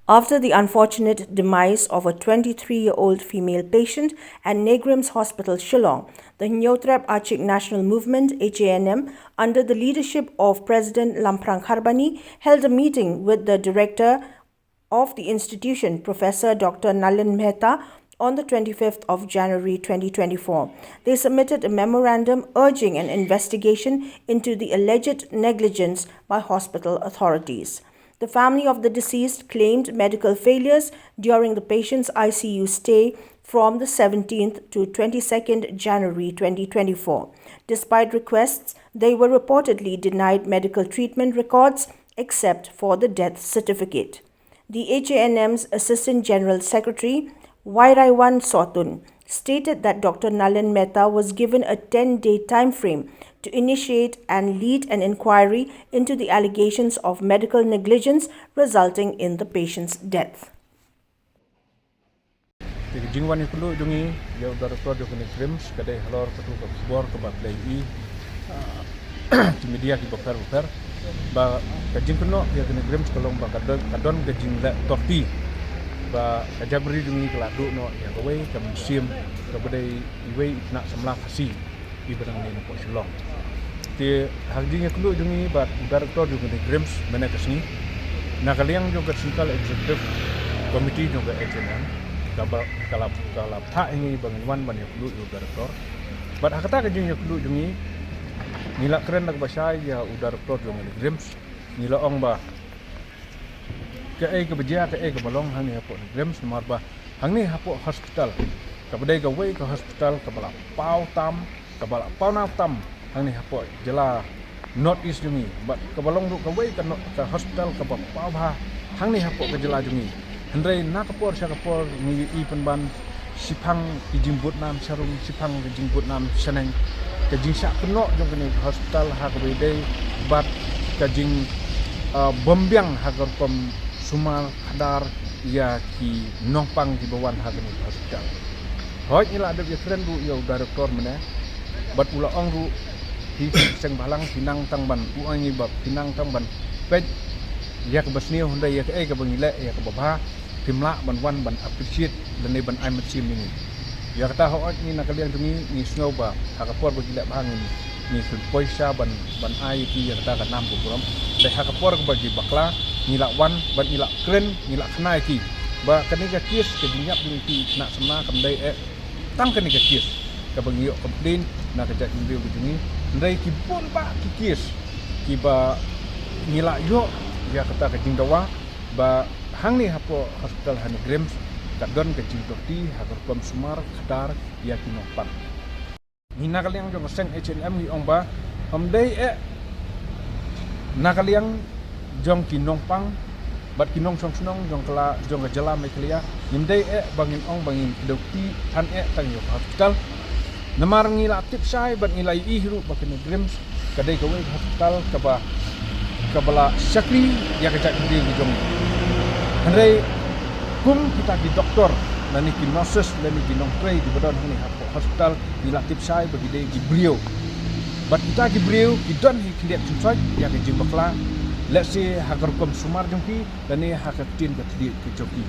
after the unfortunate demise of a 23-year-old female patient at Negrims Hospital, Shillong. The Nyotrap Achik National Movement (HANM), under the leadership of President Lamprang Kharbani, held a meeting with the director of the institution, Professor Dr. Nalin Mehta, on the 25th of January 2024. They submitted a memorandum urging an investigation into the alleged negligence by hospital authorities. The family of the deceased claimed medical failures during the patient's ICU stay from the 17th to 22nd January 2024. Despite requests, they were reportedly denied medical treatment records except for the death certificate. The HANM's Assistant General Secretary, Wairaiwan Sotun, stated that Dr. Nalin Mehta was given a 10-day time frame to initiate and lead an inquiry into the allegations of medical negligence resulting in the patient's death. Jingwan ikulu jungi ya Dr. Dr. Negrims kadai halor ketu kabor kebat lai di media ki bakar ba kajing kuno ya Negrims kolong ba kadon kajing la torti ba kajabri dungi keladu no ya gawe kam sim kabadai iwe nak semla fasi di barang ni ko Shillong ti hagjing ikulu dungi ba Dr. Dr. Negrims mana kesini nakaliang juga Central Executive Committee juga HNM kalap tak ini bangunwan banyak dulu Dr. But hakata kajing yak dulu jungi nila keren nak bahasa ya Dr. Dr. Negrims nila ong ba ke beja ke balong hang ni hapo Negrims nomor ba hang ni hapo hospital kabadai gawe ke hospital kabala pau tam hang ni hapo jela North East jungi but kabalong du gawe ke hospital ke pau ba hang ni hapo ke jela jungi Hendrai nak kapor ni penban sipang ijimbut nam sarung sipang ijimbut nam seneng kajing sak keno jong kene hospital ha kabedai bat kajing bombyang ha kom sumal hadar ya ki nongpang di bawan ha kene hospital hoj ila ada friend bu ya Dr. mena bat ula ong ru hi seng balang pinang tangban u angi bab pinang tangban pet ya ke basni hundai ya ke bangile ya ke babha timla ban appreciate dan ban ai macam ini ya kata hot ni nak kalian tungi ni snow ba hakapor bagila bang ni poisa ban ai ti ya kata kan nam program dai hakapor bagi bakla nila wan ban nila kren nila khnai ki ba kaniga kies ke dinyap ni ti nak semna kamdai tang kaniga kies ka bangi complain nak kejak ni tungi ndai ki pun ba ki kies ki ba nila yo ya kata kajing dawa ba hang ni hapo hospital Negrims kadon kajing torti hagar kom sumar kadar ya kinopang ni nakaliang jong seng HNM ni ong ba amdai nakaliang jong kinopang bat kinong song sunong jong kala jong gajala mai klia nimdai bangin ong bangin dokti tan tang yo hospital namar ngila tip sai bat ngilai ihru ba Negrims kadai gawe hospital kabala syakri ya kajak di jong Hendrai kum kita di doktor dan ni nurses dan ni nongtray di badan ni hospital di latip sai bagi dia di beliau. But kita di beliau kita ni kiliat cumsai yang di jimbakla. Let's say hakar kum sumar jengki dan ni hakar tin ke joki.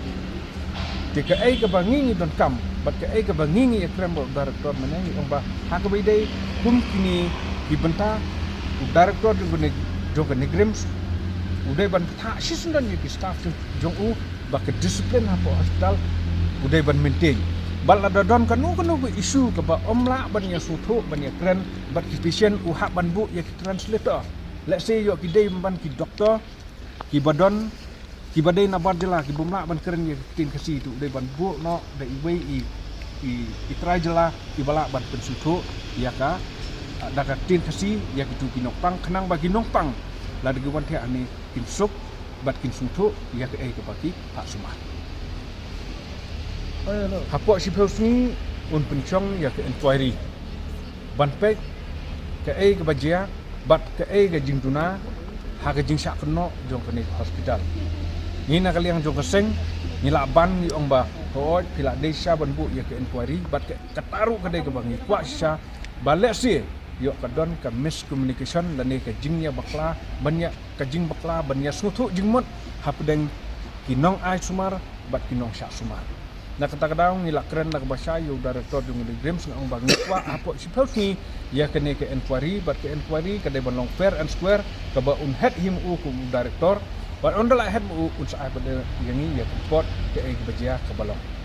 Jika ke bangingi don kam, but ke bangingi krembo Dr. mana ni ong ba hakar bidai kum kini dibenta Dr. juga Negrims udai ban tak sisundan ni staff jong bak disiplin hapo hospital udai ban maintain bal ada don kanu isu ke ba omla ban ya sutu ban ya kren bat ki patient hak ban bu ya translator let's say yo ki dei ban ki doktor ki badon ki badai na bar jela ki bomla ban kren ya tin kasi tu udai ban bu no da iwe i try jela ki bala ban pensutu ya ka da ka tin kasi ya ki tu kinopang kenang bagi nongpang la de wan thia ni kin sup bat kin sutu ya ke bagi pak sumah hapo si ni un pencong ya ke inquiry ban pe ke bajia bat ke jingtuna ha ke jing sak keno jong ke hospital ni nak kaliang jong keseng ni la ban ni ong ba hoj pila desa ban bu ya ke inquiry bat ke kataru ke ke bangi kwa sha balek si yo kadon ka miscommunication dan ke jingnya bakla banyak ke jing bakla banyak sutu jingmot hapdeng kinong ai sumar bat kinong syak sumar. Na kadang-kadang ni lakren nak bahasa yo director dung ni Grims ngong bang kwa apo sipos ni ya kene ke inquiry bat ke inquiry kadai banong fair and square ka ba un head him u ku director bat on la head u un sa pada yang ni ya report ke bajia ka balong